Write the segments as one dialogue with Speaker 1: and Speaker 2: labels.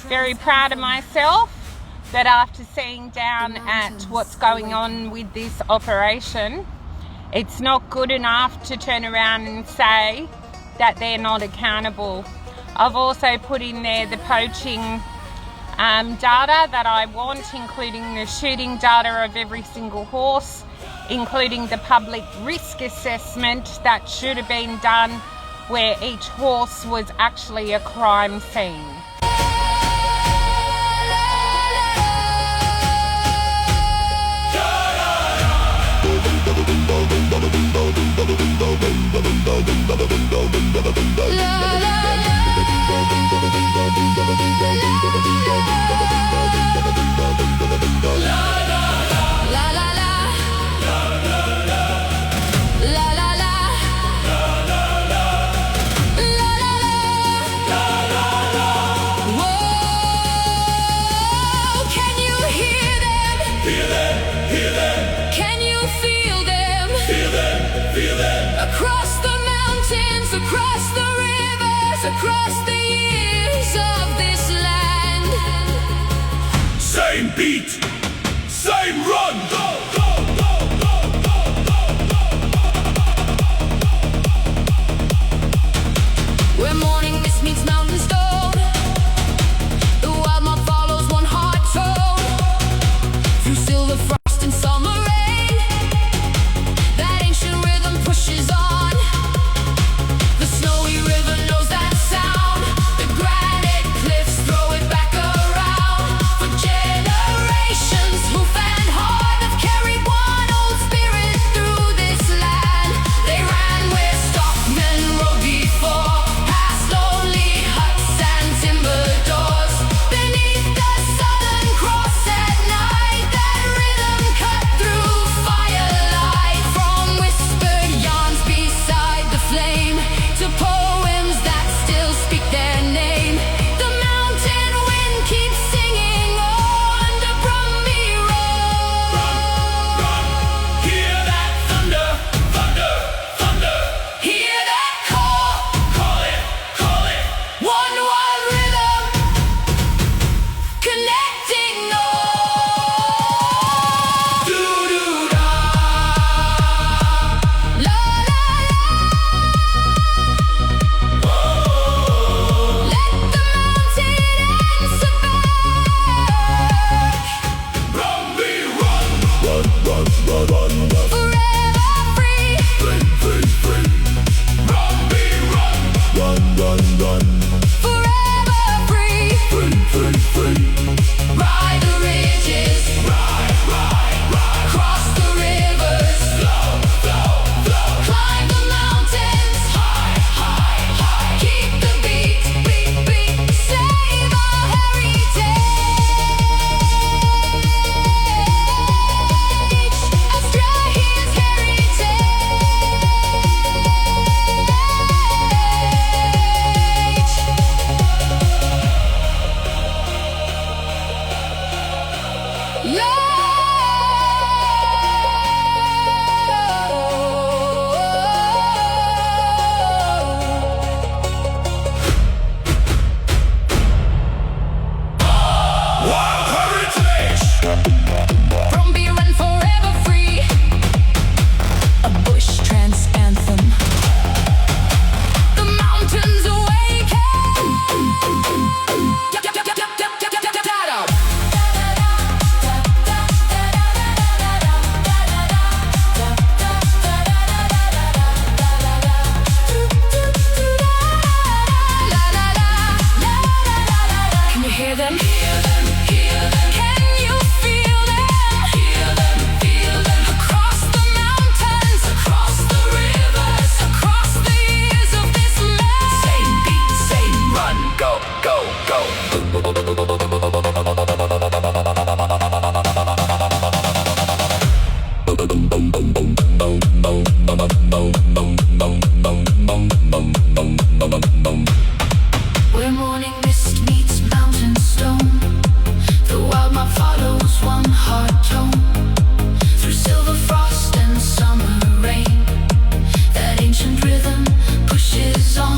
Speaker 1: Very proud of myself that after seeing down at what's going on with this operation, it's not good enough to turn around and say that they're not accountable. I've also put in there the poaching data that I want, including the shooting data of every single horse, including the public risk assessment that should have been done where each horse was actually a crime scene.
Speaker 2: Across the mountains, across the rivers, across the years of this land.
Speaker 3: Same beat, same run. Go, go,
Speaker 2: where morning mist meets mountain stone, the wild moth follows one heart tone. Through silver frost and summer rain, that ancient rhythm pushes on. The snowy river knows that sound. The granite cliffs throw it back around. For generations Ride the ridges, cross the rivers, climb the mountains, keep the beat, save our heritage. Australia's
Speaker 3: Wild heritage.
Speaker 2: Brumby run forever free. A bush trance anthem. The mountains awaken. Can you hear them? Can you feel them? Across the mountains, across the rivers, across the years of this land.
Speaker 3: Same beat, same run. Go, go, go.
Speaker 2: Where morning mist meets mountain stone, the wild map follows one heart tone. Through silver frost and summer rain, that ancient rhythm pushes on.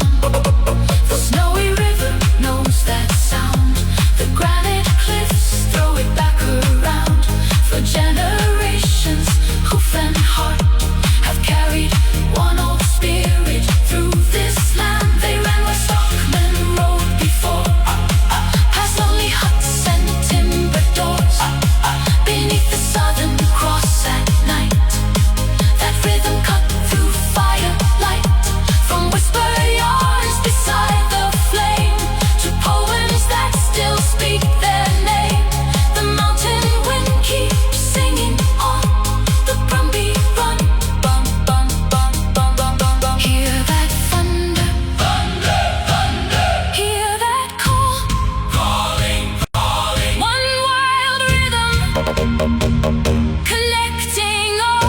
Speaker 2: The snowy river knows that sound. The granite cliffs throw it back around. For generations, hoof and heart have carried one old spirit through this land. They ran where stockmen rode before, past lonely huts and timber doors, beneath the Southern Cross at night. That rhythm cut through firelight, from whisper yarns beside the flame to poems that still speak their name. The mountain wind keeps singing on. The Brumby run, bum bum bum bum bum bum bum. Hear that thunder, hear that call, one wild rhythm, collecting all.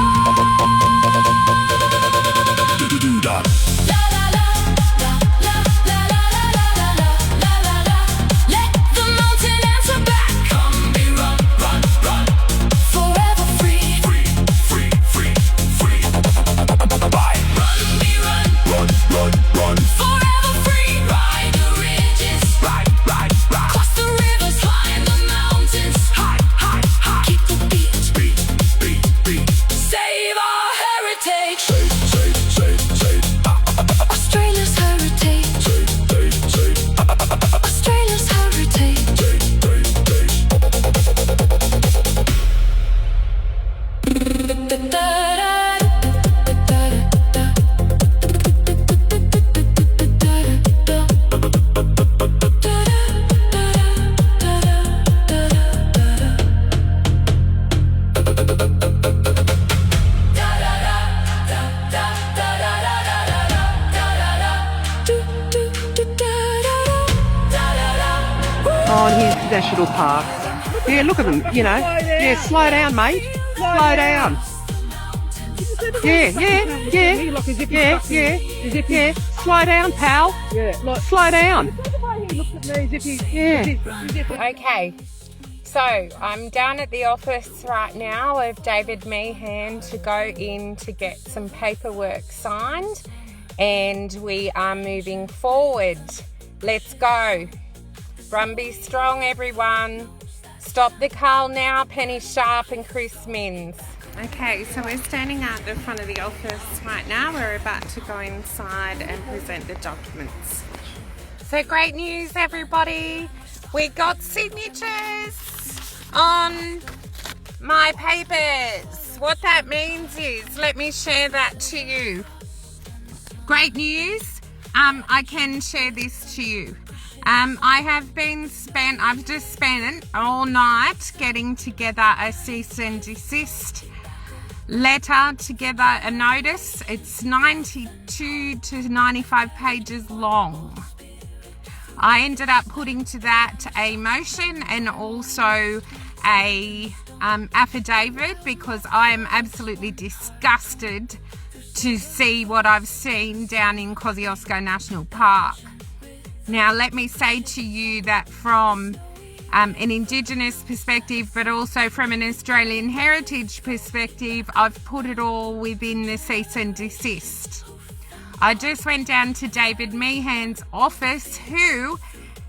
Speaker 3: Do-do-do-da.
Speaker 2: La la la la la la la la la la la la. Let the mountain answer back. Brumby run, run, run, forever free.
Speaker 3: Free, free, free, free. Bye.
Speaker 2: Brumby run,
Speaker 3: Run, run, run.
Speaker 2: forever free. Ride the ridges,
Speaker 3: Ride, ride, ride.
Speaker 2: cross the rivers, climb the mountains,
Speaker 3: High, high, high.
Speaker 2: keep the beat,
Speaker 3: Beat, beat, beat.
Speaker 2: save our heritage.
Speaker 3: Say, say, say, say.
Speaker 2: Australia's heritage,
Speaker 3: Say, say, say.
Speaker 2: Australia's heritage.
Speaker 3: Say, say, say.
Speaker 4: Oh, and here's the National Park. Yeah, look at them, you know. Yeah, slow down, mate. Slow down. Yeah. Slow down, pal. Slow down.
Speaker 1: Okay, so I'm down at the office right now of David Meehan to go in to get some paperwork signed, and we are moving forward. Let's go. Brumby strong, everyone. Stop the cull now, Penny Sharp and Chris Minns. Okay, so we're standing out the front of the office right now. We're about to go inside and present the documents. So great news, everybody. We got signatures on my papers. What that means is, let me share that to you. Great news. I can share this to you. I've just spent all night getting together a cease and desist letter together, a notice. It's 92 to 95 pages long. I ended up putting to that a motion and also a affidavit because I am absolutely disgusted to see what I've seen down in Kosciuszko National Park. Now, let me say to you that from an Indigenous perspective, but also from an Australian heritage perspective, I've put it all within the cease and desist. I just went down to David Meehan's office, who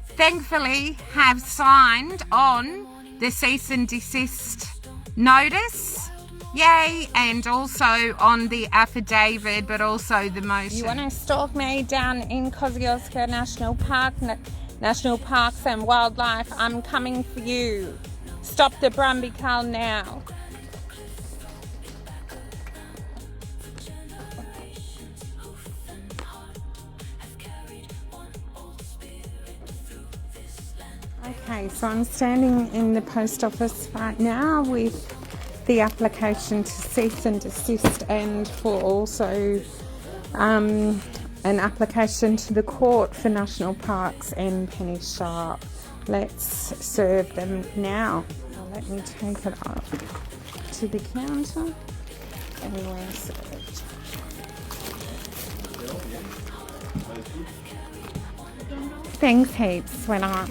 Speaker 1: thankfully have signed on the cease and desist notice. Yay, and also on the affidavit, but also the motion. You want to stalk me down in Kosciuszko National Park, National Parks and Wildlife? I'm coming for you. Stop the Brumby Cull now. Okay, so I'm standing in the post office right now with the application to cease and desist, and for also an application to the court for National Parks and Penny Sharp. Let's serve them now. Let me take it up to the counter and we're served. Thanks heaps, sweetheart.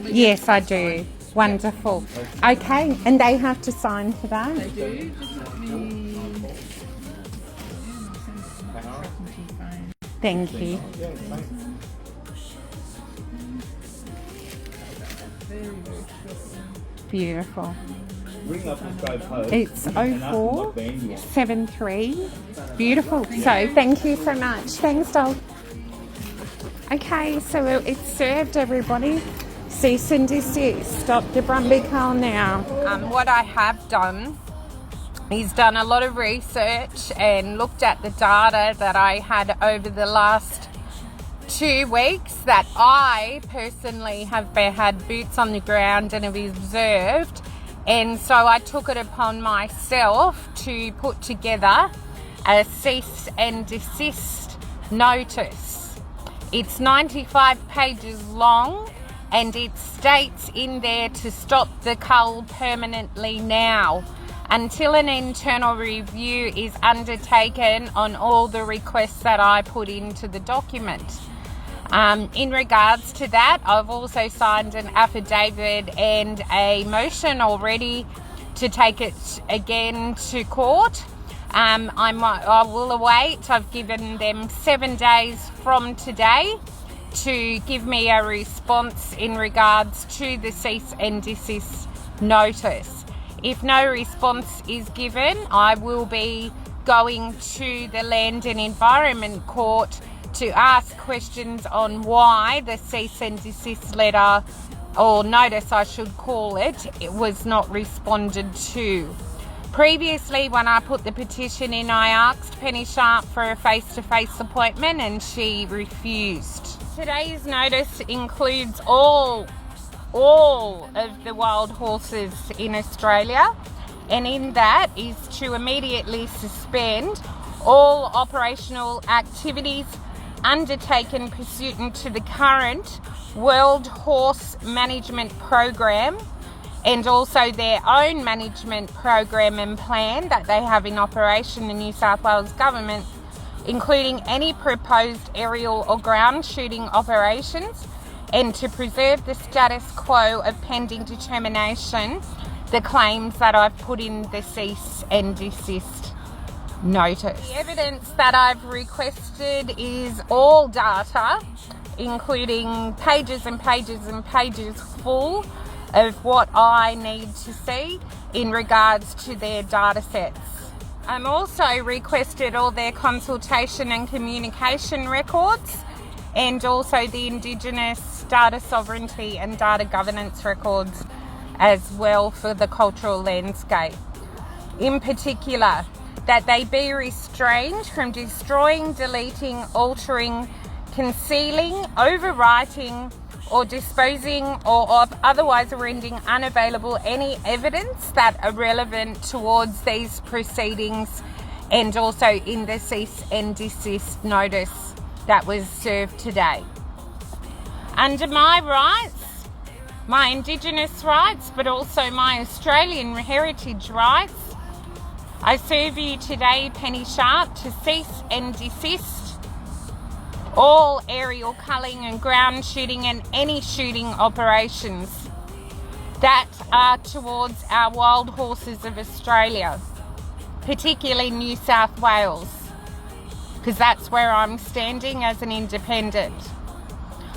Speaker 1: Yes, I do. Wonderful. Okay, and they have to sign for that?
Speaker 5: They do. Just let me...
Speaker 1: Thank you. Beautiful. It's 0473. Beautiful. So thank you so much. Thanks, doll. Okay, so it's served, everybody. Cease and desist. Stop the Brumby Cull now. What I have done is done a lot of research and looked at the data that I had over the last 2 weeks that I personally have had boots on the ground and have observed. And so I took it upon myself to put together a cease and desist notice. It's 95 pages long, and it states in there to stop the cull permanently now until an internal review is undertaken on all the requests that I put into the document. In regards to that, I've also signed an affidavit and a motion already to take it again to court. I will await. I've given them 7 days from today to give me a response in regards to the cease and desist notice. If no response is given, I will be going to the Land and Environment Court to ask questions on why the cease and desist letter, or notice I should call it was not responded to. Previously, when I put the petition in, I asked Penny Sharp for a face-to-face appointment and she refused. Today's notice includes all of the wild horses in Australia, and in that is to immediately suspend all operational activities undertaken pursuant to the current World Horse Management Program and also their own management program and plan that they have in operation, the New South Wales Government, including any proposed aerial or ground shooting operations, and to preserve the status quo of pending determination the claims that I've put in the cease and desist notice. The evidence that I've requested is all data, including pages and pages and pages full of what I need to see in regards to their data sets. I'm also requested all their consultation and communication records, and also the Indigenous data sovereignty and data governance records as well for the cultural landscape. In particular, that they be restrained from destroying, deleting, altering, concealing, overwriting, or disposing or of otherwise rendering unavailable any evidence that are relevant towards these proceedings, and also in the cease and desist notice that was served today. Under my rights, my Indigenous rights, but also my Australian heritage rights, I serve you today, Penny Sharp, to cease and desist all aerial culling and ground shooting and any shooting operations that are towards our wild horses of Australia, particularly New South Wales, because that's where I'm standing as an independent.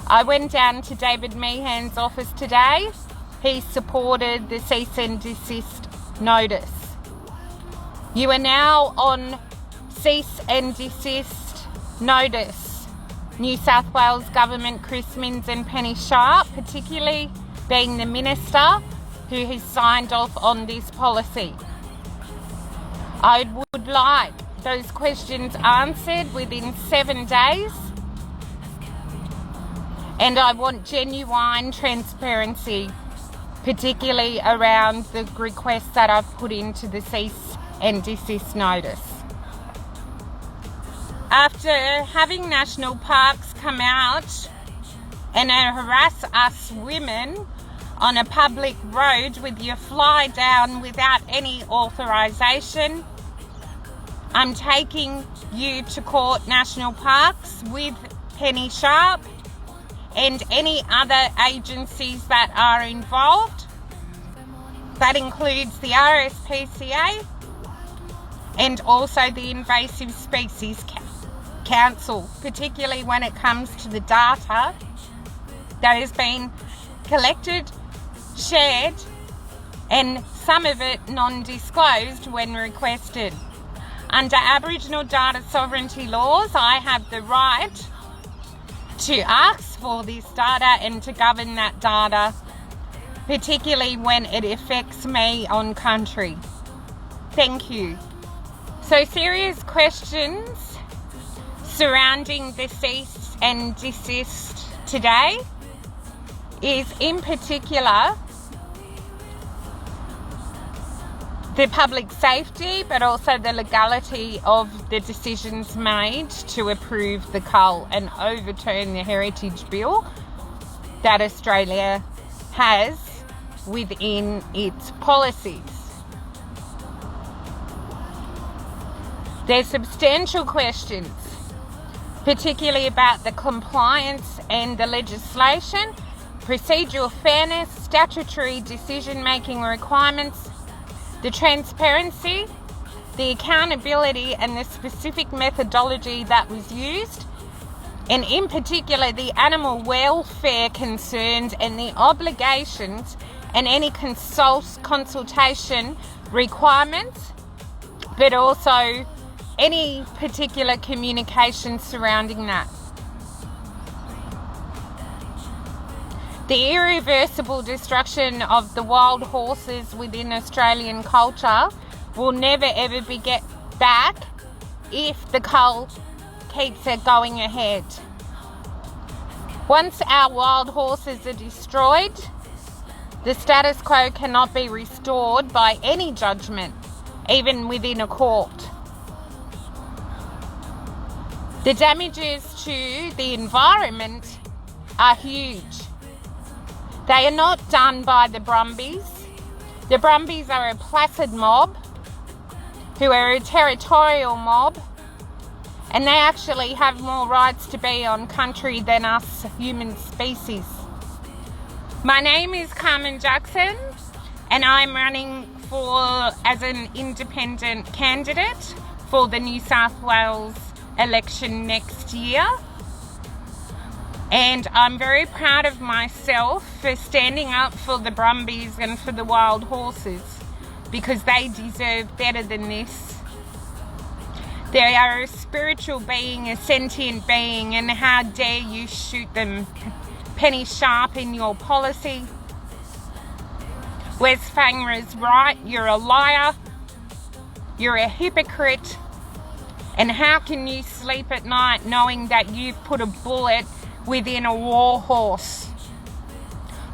Speaker 1: I went down to David Meehan's office today. He supported the cease and desist notice. You are now on cease and desist notice. New South Wales Government, Chris Minns and Penny Sharp, particularly being the Minister who has signed off on this policy. I would like those questions answered within 7 days, and I want genuine transparency, particularly around the requests that I've put into the cease and desist notice. After having national parks come out and harass us women on a public road with your fly down without any authorisation, I'm taking you to court, National Parks, with Penny Sharp and any other agencies that are involved. That includes the RSPCA and also the Invasive Species Council, particularly when it comes to the data that has been collected, shared, and some of it non-disclosed when requested. Under Aboriginal data sovereignty laws, I have the right to ask for this data and to govern that data, particularly when it affects me on country. Thank you. So, serious questions surrounding the cease and desist today is, in particular, the public safety, but also the legality of the decisions made to approve the cull and overturn the Heritage Bill that Australia has within its policies. There's substantial questions, particularly about the compliance and the legislation, procedural fairness, statutory decision-making requirements, the transparency, the accountability and the specific methodology that was used, and in particular the animal welfare concerns and the obligations and any consultation requirements, but also any particular communication surrounding that. The irreversible destruction of the wild horses within Australian culture will never ever be get back if the cull keeps it going ahead. Once our wild horses are destroyed, the status quo cannot be restored by any judgment, even within a court. The damages to the environment are huge. They are not done by the Brumbies. The Brumbies are a placid mob who are a territorial mob, and they actually have more rights to be on country than us human species. My name is Carmen Jackson, and I'm running as an independent candidate for the New South Wales election next year. And I'm very proud of myself for standing up for the Brumbies and for the wild horses, because they deserve better than this. They are a spiritual being, a sentient being, and how dare you shoot them? Penny Sharp in your policy. Wes Fanger's right, you're a liar, you're a hypocrite, And how can you sleep at night knowing that you've put a bullet within a war horse?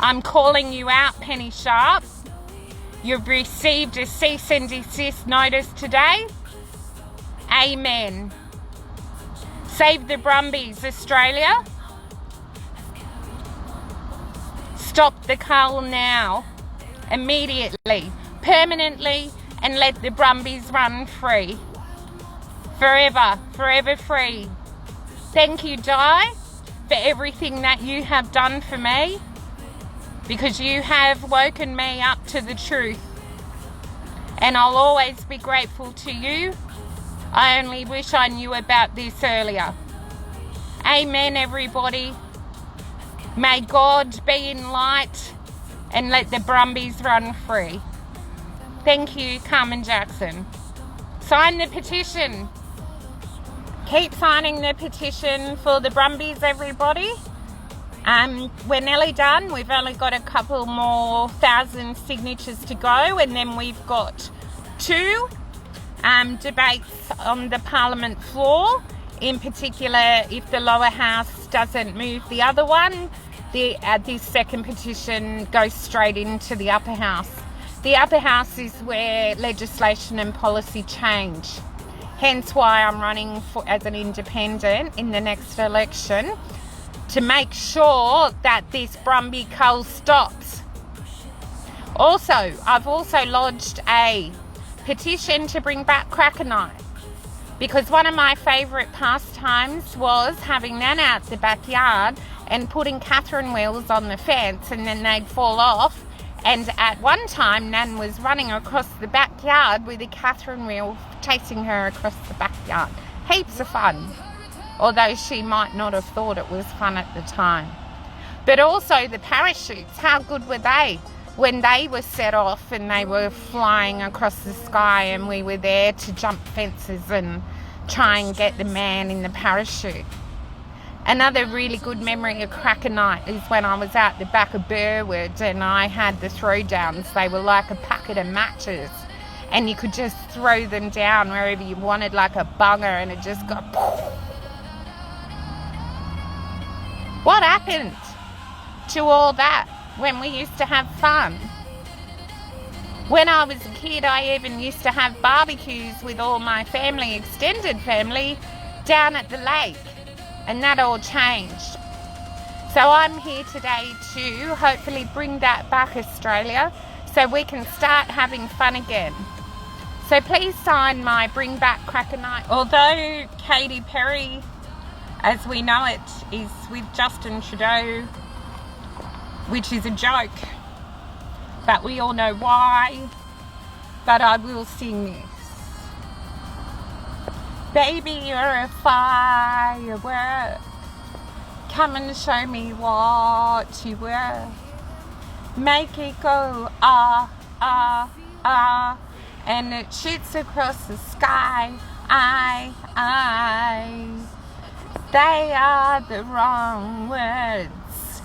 Speaker 1: I'm calling you out, Penny Sharp. You've received a cease and desist notice today. Amen. Save the Brumbies, Australia. Stop the cull now, immediately, permanently, and let the Brumbies run free. Forever, forever free. Thank you, Di, for everything that you have done for me, because you have woken me up to the truth. And I'll always be grateful to you. I only wish I knew about this earlier. Amen, everybody. May God be in light and let the Brumbies run free. Thank you, Carmen Jackson. Sign the petition. Keep signing the petition for the Brumbies, everybody. We're nearly done. We've only got a couple more thousand signatures to go, and then we've got 2 debates on the Parliament floor. In particular, if the lower house doesn't move the other one, this second petition goes straight into the upper house. The upper house is where legislation and policy change. Hence why I'm running as an independent in the next election, to make sure that this Brumby cull stops. Also, I've also lodged a petition to bring back cracker night, because one of my favourite pastimes was having Nan out the backyard and putting Catherine wheels on the fence, and then they'd fall off. And at one time, Nan was running across the backyard with a Catherine wheel chasing her across the backyard. Heaps of fun, although she might not have thought it was fun at the time. But also the parachutes, how good were they when they were set off and they were flying across the sky, and we were there to jump fences and try and get the man in the parachute. Another really good memory of cracker night is when I was out the back of Burwood and I had the throwdowns. They were like a packet of matches, and you could just throw them down wherever you wanted, like a bunger, and it just got poof. What happened to all that when we used to have fun? When I was a kid, I even used to have barbecues with all my family, extended family, down at the lake. And that all changed. So I'm here today to hopefully bring that back, Australia, so we can start having fun again. So please sign my Bring Back Cracker Night. Although Katy Perry, as we know it, is with Justin Trudeau, which is a joke, but we all know why. But I will sing this. Baby, you're a firework. Come and show me what you were. Make it go ah, ah, ah. And it shoots across the sky. They are the wrong words,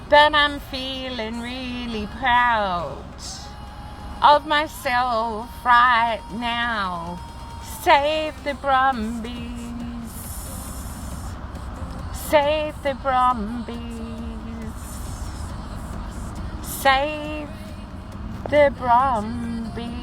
Speaker 1: but I'm feeling really proud of myself right now. Save the Brumbies. Save the Brumbies. Save the Brumbies.